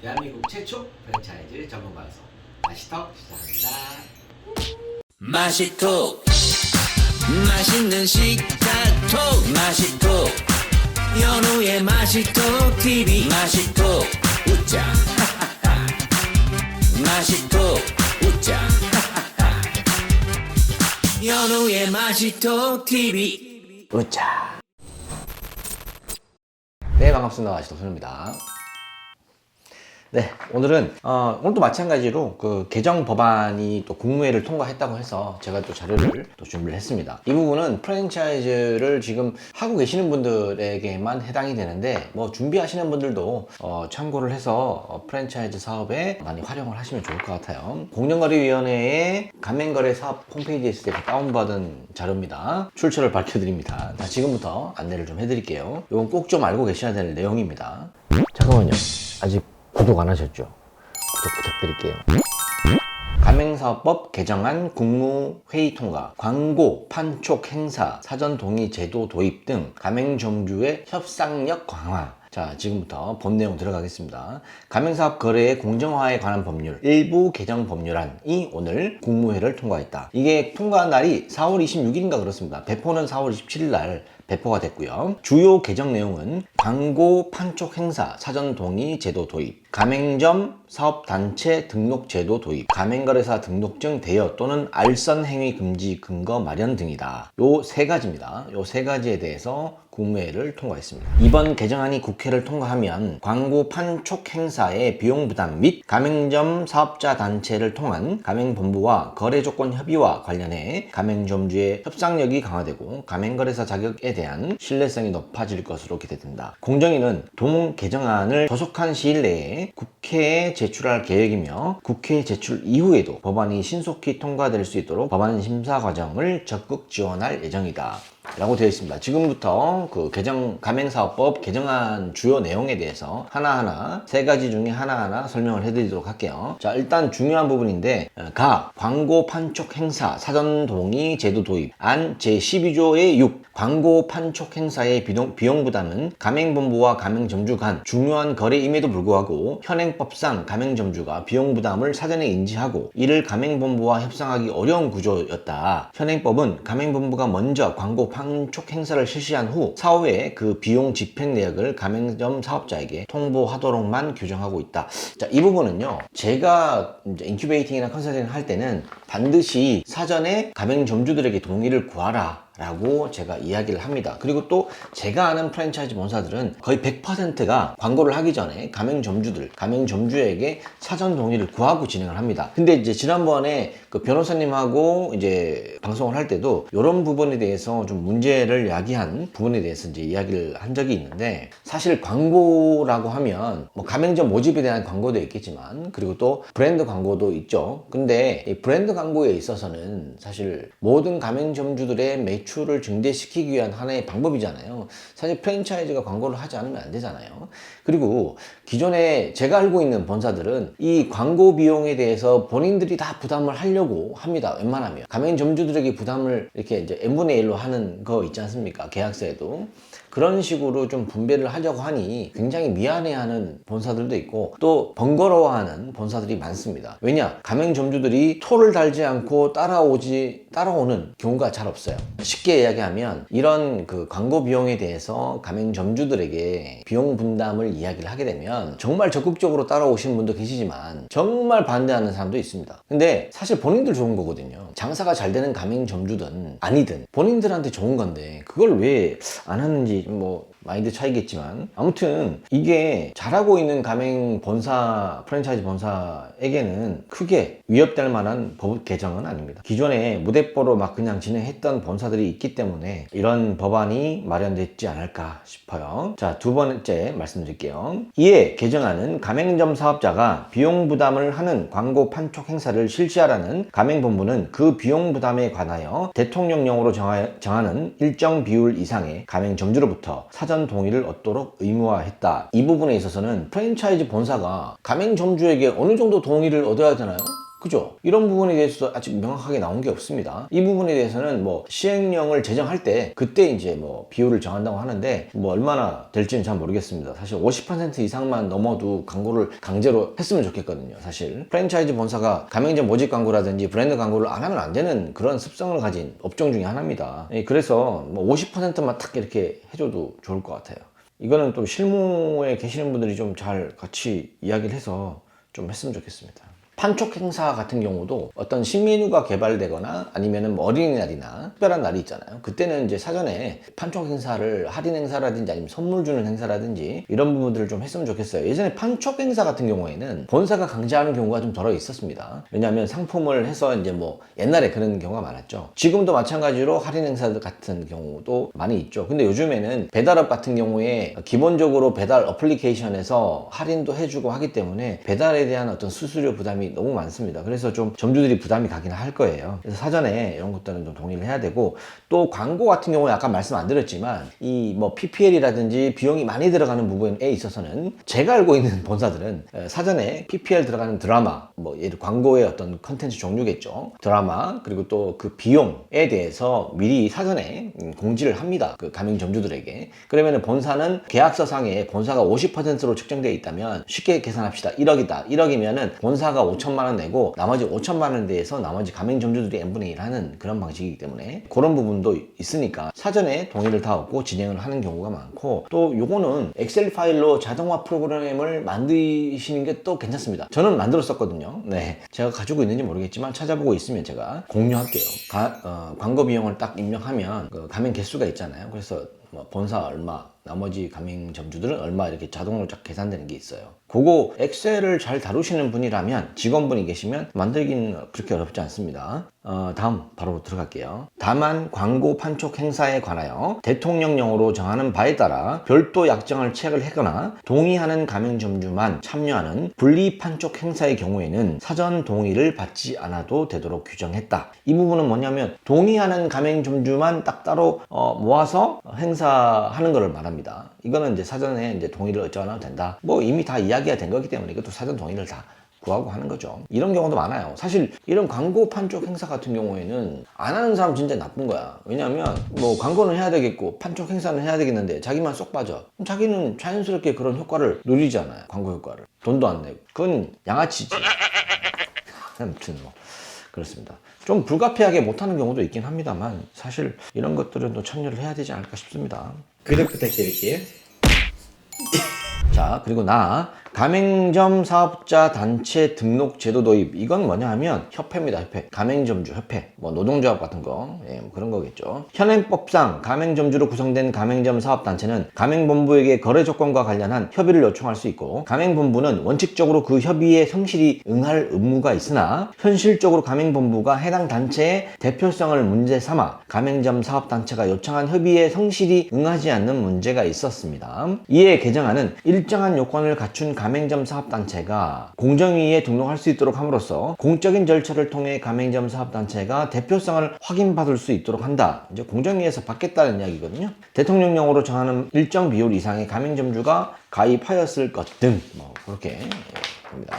대한민국 최초 프랜차이즈 전문 방송 맛있터 시작합니다. 맛있고 맛있는 식탁톡 맛있고 연우의 맛있고 TV 맛있고 웃자 맛있고 웃자 연우의 맛있고 TV 웃자. 네, 반갑습니다. 맛있터 손입니다. 네, 오늘은 오늘도 마찬가지로 그 개정 법안이 또 국무회를 통과했다고 해서 제가 또 자료를 또 준비를 했습니다. 이 부분은 프랜차이즈를 지금 하고 계시는 분들에게만 해당이 되는데, 뭐 준비하시는 분들도 참고를 해서 프랜차이즈 사업에 많이 활용을 하시면 좋을 것 같아요. 공정거래위원회의 가맹거래 사업 홈페이지에서 다운받은 자료입니다. 출처를 밝혀드립니다. 자, 지금부터 안내를 좀 해드릴게요. 이건 꼭 좀 알고 계셔야 될 내용입니다. 잠깐만요. 아직 구독 안 하셨죠? 구독 부탁드릴게요. 가맹사업법 개정안 국무회의 통과, 광고, 판촉, 행사, 사전 동의 제도 도입 등 가맹점주의 협상력 강화. 자, 지금부터 본 내용 들어가겠습니다. 가맹사업 거래의 공정화에 관한 법률 일부 개정 법률안이 오늘 국무회를 통과했다. 이게 통과한 날이 4월 26일인가 그렇습니다. 배포는 4월 27일 날 배포가 됐고요. 주요 개정 내용은 광고, 판촉, 행사, 사전 동의 제도 도입, 가맹점 사업단체 등록 제도 도입, 가맹거래사 등록증 대여 또는 알선 행위 금지 근거 마련 등이다. 요 세 가지입니다. 요 세 가지에 대해서 국무회를 통과했습니다. 이번 개정안이 국회를 통과하면 광고, 판촉, 행사의 비용 부담 및 가맹점 사업자 단체를 통한 가맹본부와 거래조건 협의와 관련해 가맹점주의 협상력이 강화되고 가맹거래사 자격에 대한 신뢰성이 높아질 것으로 기대된다. 공정위는 동 개정안을 조속한 시일 내에 국회에 제출할 계획이며 국회 제출 이후에도 법안이 신속히 통과될 수 있도록 법안 심사 과정을 적극 지원할 예정이다 라고 되어 있습니다. 지금부터 그 가맹사업법 개정안 주요 내용에 대해서 하나하나 세 가지 중에 하나하나 설명을 해드리도록 할게요. 자, 일단 중요한 부분인데, 광고, 판촉, 행사, 사전 동의 제도 도입 안 제12조의 6 광고, 판촉, 행사의 비용 부담은 가맹본부와 가맹점주 간 중요한 거래임에도 불구하고 현행법상 가맹점주가 비용 부담을 사전에 인지하고 이를 가맹본부와 협상하기 어려운 구조였다. 현행법은 가맹본부가 먼저 광고, 판촉 행사를 실시한 후 사후에 그 비용 집행 내역을 가맹점 사업자에게 통보하도록만 규정하고 있다. 자, 이 부분은요, 제가 이제 인큐베이팅이나 컨설팅 할 때는 반드시 사전에 가맹점주들에게 동의를 구하라 라고 제가 이야기를 합니다. 그리고 또 제가 아는 프랜차이즈 본사들은 거의 100%가 광고를 하기 전에 가맹점주에게 사전 동의를 구하고 진행을 합니다. 근데 이제 지난번에 그 변호사님하고 이제 방송을 할 때도 이런 부분에 대해서 좀 문제를 야기한 부분에 대해서 이제 이야기를 한 적이 있는데, 사실 광고라고 하면 뭐 가맹점 모집에 대한 광고도 있겠지만 그리고 또 브랜드 광고도 있죠. 근데 이 브랜드 광고에 있어서는 사실 모든 가맹점주들의 매출을 증대시키기 위한 하나의 방법이잖아요. 사실 프랜차이즈가 광고를 하지 않으면 안 되잖아요. 그리고 기존에 제가 알고 있는 본사들은 이 광고 비용에 대해서 본인들이 다 부담을 하려고 합니다. 웬만하면 가맹점주들에게 부담을 이렇게 이제 n분의 1로 하는 거 있지 않습니까? 계약서에도 그런 식으로 좀 분배를 하려고 하니 굉장히 미안해하는 본사들도 있고 또 번거로워하는 본사들이 많습니다. 왜냐? 가맹점주들이 토를 달지 않고 따라오는 경우가 잘 없어요. 쉽게 이야기하면 이런 그 광고 비용에 대해서 가맹점주들에게 비용 분담을 이야기를 하게 되면 정말 적극적으로 따라오시는 분도 계시지만 정말 반대하는 사람도 있습니다. 근데 사실 본인들 좋은 거거든요. 장사가 잘 되는 가맹점주든 아니든 본인들한테 좋은 건데 그걸 왜 안 하는지 뭐 마인드 차이겠지만, 아무튼 이게 잘하고 있는 가맹 본사, 프랜차이즈 본사에게는 크게 위협될 만한 법 개정은 아닙니다. 기존에 무대뽀로 막 그냥 진행했던 본사들이 있기 때문에 이런 법안이 마련됐지 않을까 싶어요. 자, 두 번째 말씀드릴게요. 이에 개정안은 가맹점 사업자가 비용 부담을 하는 광고, 판촉 행사를 실시하라는 가맹본부는 그 비용 부담에 관하여 대통령령으로 정하는 일정 비율 이상의 가맹점주로부터 사전 동의를 얻도록 의무화했다. 이 부분에 있어서는 프랜차이즈 본사가 가맹점주에게 어느 정도 동의를 얻어야 되나요? 그죠? 이런 부분에 대해서 아직 명확하게 나온 게 없습니다. 이 부분에 대해서는 뭐 시행령을 제정할 때 그때 이제 뭐 비율을 정한다고 하는데 뭐 얼마나 될지는 잘 모르겠습니다. 사실 50% 이상만 넘어도 광고를 강제로 했으면 좋겠거든요. 사실 프랜차이즈 본사가 가맹점 모집 광고라든지 브랜드 광고를 안 하면 안 되는 그런 습성을 가진 업종 중에 하나입니다. 그래서 뭐 50%만 딱 이렇게 해줘도 좋을 것 같아요. 이거는 또 실무에 계시는 분들이 좀 잘 같이 이야기를 해서 좀 했으면 좋겠습니다. 판촉 행사 같은 경우도 어떤 신메뉴가 개발되거나 아니면은 뭐 어린이날이나 특별한 날이 있잖아요. 그때는 이제 사전에 판촉 행사를 할인 행사라든지 아니면 선물 주는 행사라든지 이런 부분들을 좀 했으면 좋겠어요. 예전에 판촉 행사 같은 경우에는 본사가 강제하는 경우가 좀 덜어 있었습니다. 왜냐하면 상품을 해서 이제 뭐 옛날에 그런 경우가 많았죠. 지금도 마찬가지로 할인 행사 같은 경우도 많이 있죠. 근데 요즘에는 배달업 같은 경우에 기본적으로 배달 어플리케이션에서 할인도 해주고 하기 때문에 배달에 대한 어떤 수수료 부담이 너무 많습니다. 그래서 좀 점주들이 부담이 가긴 할 거예요. 그래서 사전에 이런 것들은 좀 동의를 해야 되고, 또 광고 같은 경우에 아까 말씀 안 드렸지만 이 뭐 PPL이라든지 비용이 많이 들어가는 부분에 있어서는 제가 알고 있는 본사들은 사전에 PPL 들어가는 드라마, 뭐 예를 광고의 어떤 컨텐츠 종류겠죠. 드라마 그리고 또 그 비용에 대해서 미리 사전에 공지를 합니다. 그 가맹 점주들에게. 그러면 본사는 계약서상에 본사가 50%로 측정되어 있다면 쉽게 계산합시다. 1억이다. 1억이면은 본사가 5천만 원 내고 나머지 5천만 원에 대해서 나머지 가맹점주들이 n분의 1 하는 그런 방식이기 때문에 그런 부분도 있으니까 사전에 동의를 다 얻고 진행을 하는 경우가 많고, 또 요거는 엑셀 파일로 자동화 프로그램을 만드시는 게 또 괜찮습니다. 저는 만들었었거든요. 네, 제가 가지고 있는지 모르겠지만 찾아보고 있으면 제가 공유할게요. 광고 비용을 딱 입력하면 그 가맹 개수가 있잖아요. 그래서 뭐 본사 얼마, 나머지 가맹점주들은 얼마 이렇게 자동으로 쫙 계산되는 게 있어요. 그거 엑셀을 잘 다루시는 분이라면, 직원분이 계시면 만들기는 그렇게 어렵지 않습니다. 다음 바로 들어갈게요. 다만 광고 판촉 행사에 관하여 대통령령으로 정하는 바에 따라 별도 약정을 체결을 하거나 동의하는 가맹점주만 참여하는 분리 판촉 행사의 경우에는 사전 동의를 받지 않아도 되도록 규정했다. 이 부분은 뭐냐면 동의하는 가맹점주만 딱 따로 모아서 행사하는 것을 말합니다. 이거는 이제 사전에 이제 동의를 어쩌나 된다. 뭐 이미 다 이야기가 된 거기 때문에 이것도 사전 동의를 다 구하고 하는 거죠. 이런 경우도 많아요. 사실 이런 광고 판촉 행사 같은 경우에는 안 하는 사람 진짜 나쁜 거야. 왜냐면 뭐 광고는 해야 되겠고 판촉 행사는 해야 되겠는데 자기만 쏙 빠져. 그럼 자기는 자연스럽게 그런 효과를 누리잖아요. 광고 효과를. 돈도 안 내고. 그건 양아치지. 아무튼 뭐 그렇습니다. 좀 불가피하게 못하는 경우도 있긴 합니다만 사실 이런 것들은 또 참여를 해야 되지 않을까 싶습니다. 구독 부탁드릴게요. 자, 그리고 가맹점 사업자 단체 등록 제도 도입. 이건 뭐냐 하면 협회입니다. 협회. 가맹점주 협회. 뭐 노동조합 같은 거. 뭐 그런 거겠죠. 현행법상 가맹점주로 구성된 가맹점 사업단체는 가맹본부에게 거래 조건과 관련한 협의를 요청할 수 있고, 가맹본부는 원칙적으로 그 협의에 성실히 응할 의무가 있으나 현실적으로 가맹본부가 해당 단체의 대표성을 문제 삼아 가맹점 사업단체가 요청한 협의에 성실히 응하지 않는 문제가 있었습니다. 이에 개정안은 일정한 요건을 갖춘 가맹점 사업단체가 공정위에 등록할 수 있도록 함으로써 공적인 절차를 통해 가맹점 사업단체가 대표성을 확인받을 수 있도록 한다. 이제 공정위에서 받겠다는 이야기거든요. 대통령령으로 정하는 일정 비율 이상의 가맹점주가 가입하였을 것 등 뭐 그렇게 됩니다.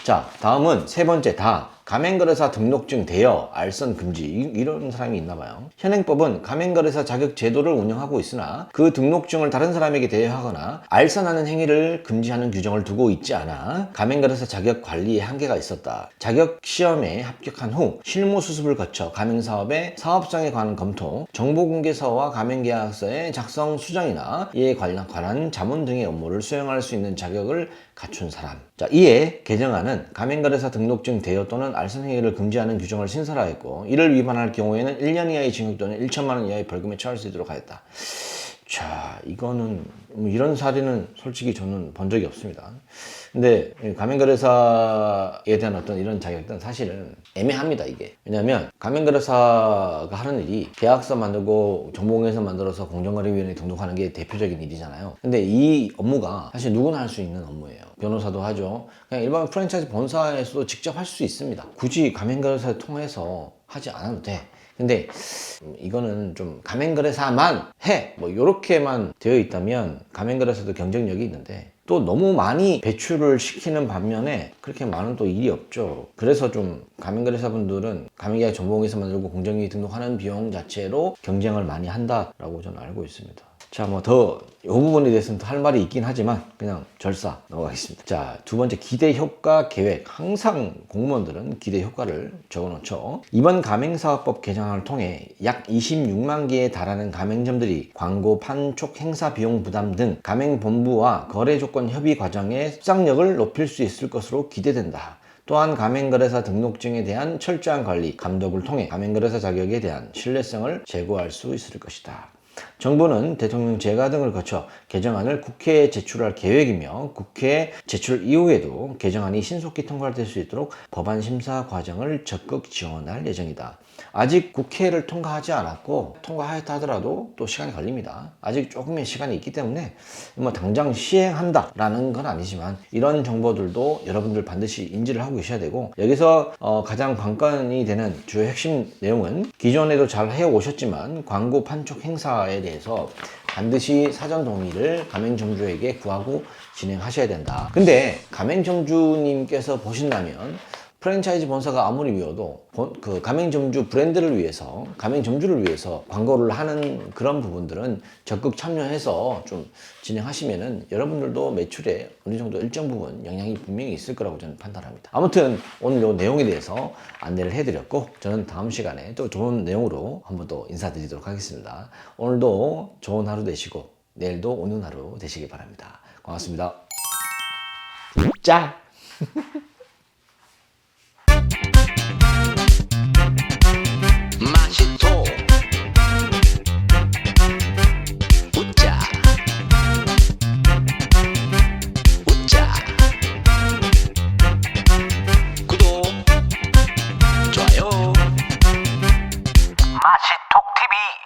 자, 다음은 세 번째 가맹거래사 등록증 대여, 알선 금지. 이런 사람이 있나 봐요. 현행법은 가맹거래사 자격 제도를 운영하고 있으나 그 등록증을 다른 사람에게 대여하거나 알선하는 행위를 금지하는 규정을 두고 있지 않아 가맹거래사 자격 관리에 한계가 있었다. 자격 시험에 합격한 후 실무 수습을 거쳐 가맹사업의 사업성에 관한 검토, 정보공개서와 가맹계약서의 작성 수정이나 이에 관한 자문 등의 업무를 수행할 수 있는 자격을 갖춘 사람. 자, 이에 개정안은 가맹거래사 등록증 대여 또는 알선 행위를 금지하는 규정을 신설하였고, 이를 위반할 경우에는 1년 이하의 징역 또는 1천만 원 이하의 벌금에 처할 수 있도록 하였다. 자, 이거는 이런 사례는 솔직히 저는 본 적이 없습니다. 근데 가맹거래사에 대한 어떤 이런 자격들은 사실은 애매합니다, 이게. 왜냐면 가맹거래사가 하는 일이 계약서 만들고 정보공개서 만들어서 공정거래위원회에 등록하는 게 대표적인 일이잖아요. 근데 이 업무가 사실 누구나 할 수 있는 업무예요. 변호사도 하죠. 그냥 일반 프랜차이즈 본사에서도 직접 할 수 있습니다. 굳이 가맹거래사를 통해서 하지 않아도 돼. 근데 이거는 좀 가맹거래사만 해! 뭐 이렇게만 되어 있다면 가맹거래사도 경쟁력이 있는데 또 너무 많이 배출을 시키는 반면에 그렇게 많은 또 일이 없죠. 그래서 좀 가맹거래사분들은 가맹계약 정보공개서 만들고 공정위 등록하는 비용 자체로 경쟁을 많이 한다라고 저는 알고 있습니다. 자, 뭐 더 이 부분에 대해서는 더 할 말이 있긴 하지만 그냥 절사 넘어가겠습니다. 자, 두 번째 기대 효과 계획. 항상 공무원들은 기대 효과를 적어놓죠. 이번 가맹사업법 개정안을 통해 약 26만 개에 달하는 가맹점들이 광고, 판촉, 행사 비용 부담 등 가맹본부와 거래조건 협의 과정의 협상력을 높일 수 있을 것으로 기대된다. 또한 가맹거래사 등록증에 대한 철저한 관리, 감독을 통해 가맹거래사 자격에 대한 신뢰성을 제고할 수 있을 것이다. 정부는 대통령 재가 등을 거쳐 개정안을 국회에 제출할 계획이며 국회 제출 이후에도 개정안이 신속히 통과될 수 있도록 법안 심사 과정을 적극 지원할 예정이다. 아직 국회를 통과하지 않았고 통과하였다 하더라도 또 시간이 걸립니다. 아직 조금의 시간이 있기 때문에 뭐 당장 시행한다 라는 건 아니지만 이런 정보들도 여러분들 반드시 인지를 하고 계셔야 되고, 여기서 가장 관건이 되는 주요 핵심 내용은 기존에도 잘 해오셨지만 광고, 판촉, 행사에 대해서 반드시 사전 동의를 가맹점주에게 구하고 진행하셔야 된다. 근데 가맹점주님께서 보신다면 프랜차이즈 본사가 아무리 미워도 그 가맹점주 브랜드를 위해서, 가맹점주를 위해서 광고를 하는 그런 부분들은 적극 참여해서 좀 진행하시면은 여러분들도 매출에 어느 정도 일정 부분 영향이 분명히 있을 거라고 저는 판단합니다. 아무튼 오늘 이 내용에 대해서 안내를 해드렸고, 저는 다음 시간에 또 좋은 내용으로 한번 또 인사드리도록 하겠습니다. 오늘도 좋은 하루 되시고 내일도 오는 하루 되시기 바랍니다. 고맙습니다. 짜!